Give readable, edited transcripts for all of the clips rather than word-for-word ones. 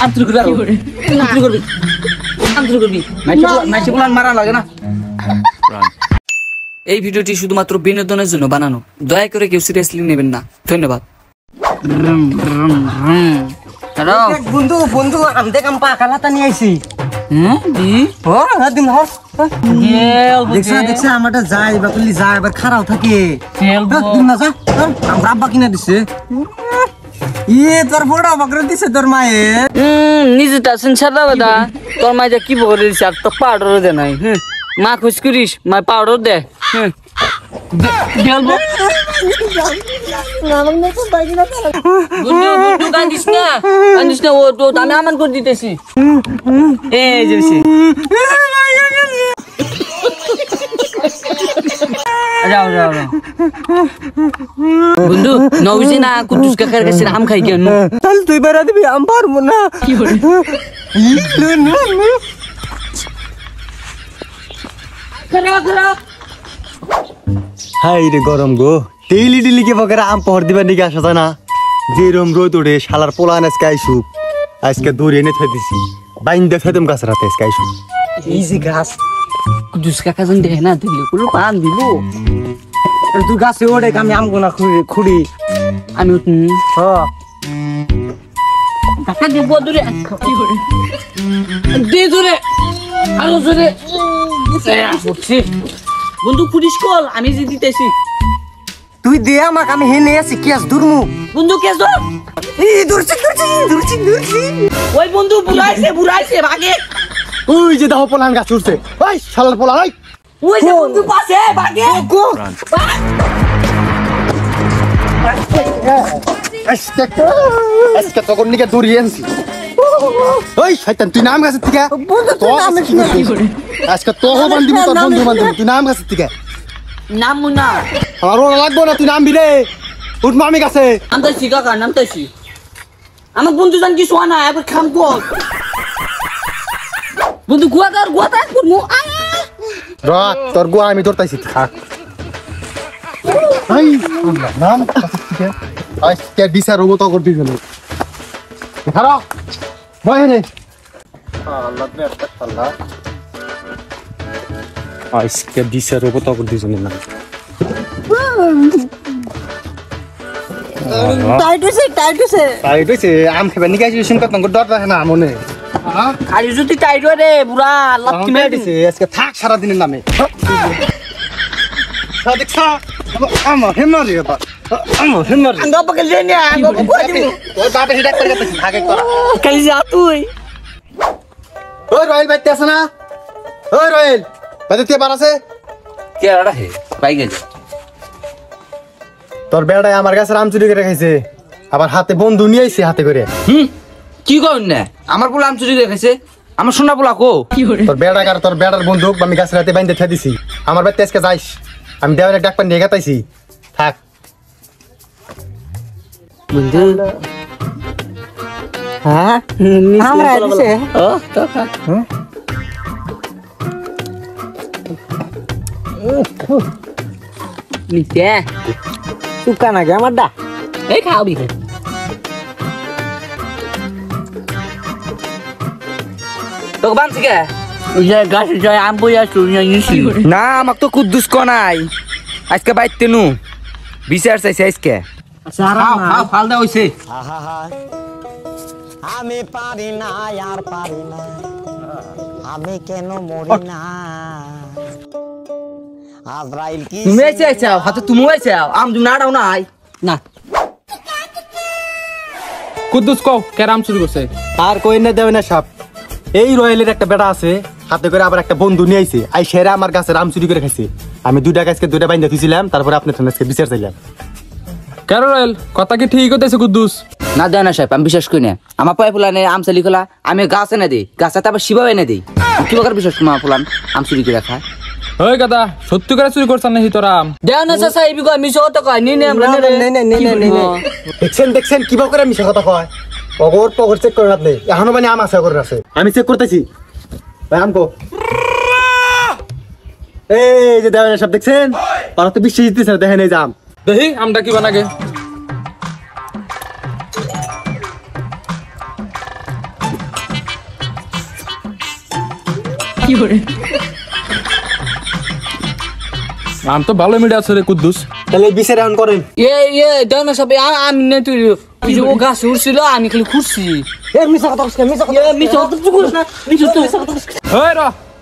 আন্তর করবি আন্তর করবি আন্তর করবি মাইছে বলান মারা লাগে না। এই ভিডিওটি শুধুমাত্র বিনোদনের জন্য বানানো, দয়া করে কেউ সিরিয়াসলি নেবেন না। ধন্যবাদ। বন্ধু বন্ধু আমদে কাম পাকালাতা নিয়ে আইছি। দেখছ আমারটা যাই বা করলি যায় এবার খারাপ থাকে না যা আমরা আব্বা কিনা দিছে। তোর বড় বকরা দিছে তোর মায়ে নিজেটা সেন্সারটা বাদা তোর মায়ে কি বকরে দিছে আর তো পাউডার দে নাই। মা খুশ করিস মা পাউডার দে। আমি আমান করে দিতেছি। বন্ধু নবজি না কুতুস কাকার কাছে আম খাই কেন? তাহলে তুই বেড়া দিবি আম পারবো না। কি করে হাই রে গরম গো, ডেইলি ডেইলি কে বকরা আম পহর দিবা নিকে আসা যায় না। যে রম রোদ ওড়ে শালার পোলান আজকে আইসুক, আজকে দূরে এনে থই দিছি বাইন দেখে তুমি গাছ রাতে আজকে আইসুক। ইজি গাছ কুতুস কাকা জন দেখে না দিলে পুরো পান দিব। তুই গাছে ওড়ে আমি আম গোনা খুঁড়ি আমি টাকা দিব দূরে কি করে দে দূরে আলো দূরে বন্ধু পুলিশ কল আমি যে দিতেছি। তুই দে আমাকে আমি হেনে আছি কেস দুরমু। বন্ধু কেস ধর দূরছি ওই বন্ধু বুড়াইছে ভাগে। ওই যে দাও পোলান গাছ উঠছে ওই শালার পোলান ওই যে বন্ধু পাশে ভাগে আজকে তখন নিকে দৌড়িয়ে আনছি। ওই শয়তান তুই নাম গাছের থেকে আজকে তোকে বান্ধিব তোর বন্ধু বান্ধিব তুই নাম গাছের থেকে নাম মুনা আমারও লাগবো না তুই নামবি রে উঠবো আমি গাছে নামতেছি কাকা নামতেছি। আমার বন্ধু জান কি শোয়া না একবার খাম কর বন্ধু গুয়াদার করমু রাত তোর গুয়া আমি ধরতাইছি থাক। আই নাম গাছের থেকে আজকে বিচার হবো তো করবি গেল খারা বয় রে আল্লাহ রে আল্লাহ আজকে বিচার হবো তো করবি না। টাইট হইছে আম খাবে নিকে আইছি শুন কত ডর রাখে না মনে খালি যদি টাইট হয় রে বুড়া লাত্তি মেরে দিছে আজকে থাক সারা দিনের নামে দেখছা আমার হেমারি বাবা আমার হেমারি আঙ্গা পাকে লেনে আঙ্গা করে দিমু তোর বাপে হিডাক করে গেছে ভাগে করা খালি যা তুই। ওই রয়েল বাইতে আছে না? ওই রয়েল বাইতে কে বার আছে? কে আড়া হে পাই গেছে তোর বেড়ায় আমার কাছে রাম চুরি করে খাইছে আবার হাতে বন্ধু নিয়ে আইছে হাতে করে। কি করেন না আমার পোলা আম চুরি রেখেছে আমার সোনা পোলা কো তোর বেড়া কার তোর বেড়ার বন্দুক আমি গাছ রাতে বাইন্দে থে দিছি আমার বাড়িতে আজকে যাইস আমি দেওয়ালে ডাক পান নিয়ে গাতাইছি থাক। বন্ধু হ্যাঁ আমরা দিছে নিতে তুকা না গে আমার দা এই খাওবি তোকে বানছি কে গাছে যায় আম বই আসু না আমাকে তো কুদ্দুস নাই আজকে বাইতে নু বিচার চাইছে আজকে ফাল দেওয়া হয়েছে। আমি পারি না আর পারি না আমি কেন মরি না আজরাইল কি তুমি এসে আইছাও হাতে তুমি আইছাও আম তুমি নাড়াও না আই না কুদ্দুস কও কেরাম চুরি করছে আর কই না দেবে না সাপ এই রয়েলের একটা বেটা আছে হাতে করে আবার একটা বন্ধু নিয়ে আইছে আই সেরা আমার কাছে রাম চুরি করে খাইছে আমি দুইটা গাছকে দুইটা বাইন্দা দিয়েছিলাম তারপরে আপনার আজকে বিচার চাইলাম। কেন রয়েল কথা কি ঠিক হতেছে কুদ্দুস? না দেয় না সাহেব আমি বিশ্বাস করি না আমার পায়ে ফুলান আম চালি খোলা আমি গাছ এনে দিই গাছটা আবার শিবাও এনে দিই কি বকার বিশ্বাস করি আমার ফুলান আম চুরি করে খায়। ওই কথা সত্যি করে চুরি করছেন নাকি তোরা আম? দেও না চাচা এই বিগয় মিছো কথা কয় নি নে আমরা দেখছেন কিবা করে মিশা কথা কয় পগর পগর চেক করে রাখলে এখনো মানে আম আছে করে আছে আমি চেক করতেছি ভাই আমকো এই যে দেওয়া সব দেখছেন ওরা তো বিশ্বাস দিতেছে না দেখেন এই জাম দেখি আমটা কি বানাগে আম তো ভালো মিডিয়া আছে রে কুদ্দুস। তাহলে বিচার এখন করেন। দাও না সব আমি না তুই ওই যে ও গাছ উঠছিল আমি খালি খুঁজছি মিছা কথা ওই র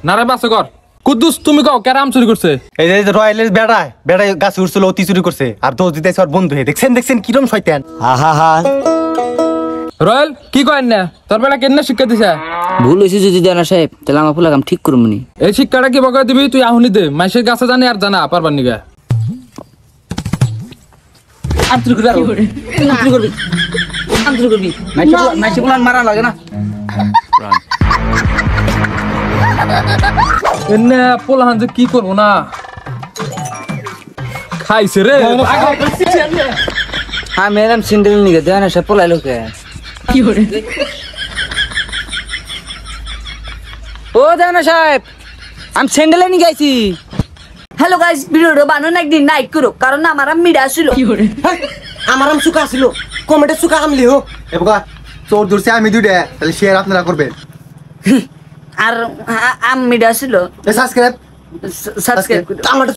নারে বাসে কর। কুদ্দুস তুমি কও কেরা আম চুরি করছে? এই যে রয়্যালের বেড়ায় গাছে উঠছিল, অতি চুরি করছে। আর দোষ দিতেছে ওর বন্ধু। দেখছেন কিরম শয়তান। রয়েল কি করেন না তোর বেলা কেন শিক্ষা দিছে? ভুল হয়েছে যদি জানা সাহেব তাহলে আমার ফুলা কাম ঠিক করবো নি। এই শিক্ষাটা কি বকাই দিবি তুই আহুনি দে, মাইসের গাছে জানি আর জানা পারবার নিগা। মারা লাগে না এনে পোলাহান যে কি করবো না খাইছে রে। হ্যাঁ ম্যাডাম সিন্ডেল নিকে দেয় না সে পোলাই লোকে ও দেয় না সাহেব আমি স্যান্ডেলে নিয়ে গেছি। হ্যালো গাইস, ভিডিওটা বানানো একদিন লাইক করো কারণ আমার আম মিডা ছিল। আমার আম সুকা ছিল, কমেন্টে সুকা আমলি হোক। এবার চোর ধরছে আমি দুইটা, তাহলে শেয়ার আপনারা করবেন। আর আম মিডা ছিল। সাবস্ক্রাইব সাবস্ক্রাইব আমার